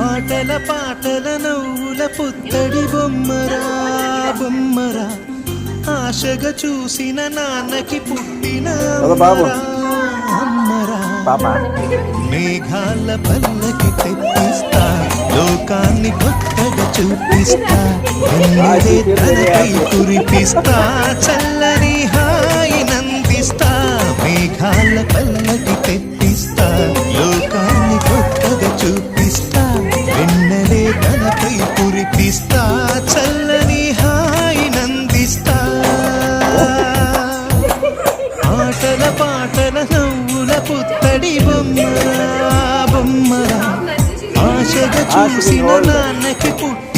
ఆటల పాటల నవ్వుల పుత్తడి బొమ్మరా బొమ్మరా ఆశగా చూసిన నాన్నకి పుట్టిన అమ్మరా మేఘాల పల్లకి తెప్పిస్తా లోకాన్ని కొత్తగా చూపిస్తా తనపై కురిపిస్తా చల్లని హాయి నందిస్తా మేఘాల పల్లకి తెప్పిస్తా లోకాన్ని కొత్తగా చూపిస్తా వెన్నెలే తనపై కురిపిస్తా చల్లని హాయి నందిస్తా ఆటల పాటల నవ్వుల పుత్తడి బొమ్మరా బొమ్మరా ఆశగా చూసిన నాన్నకి పుట్టిన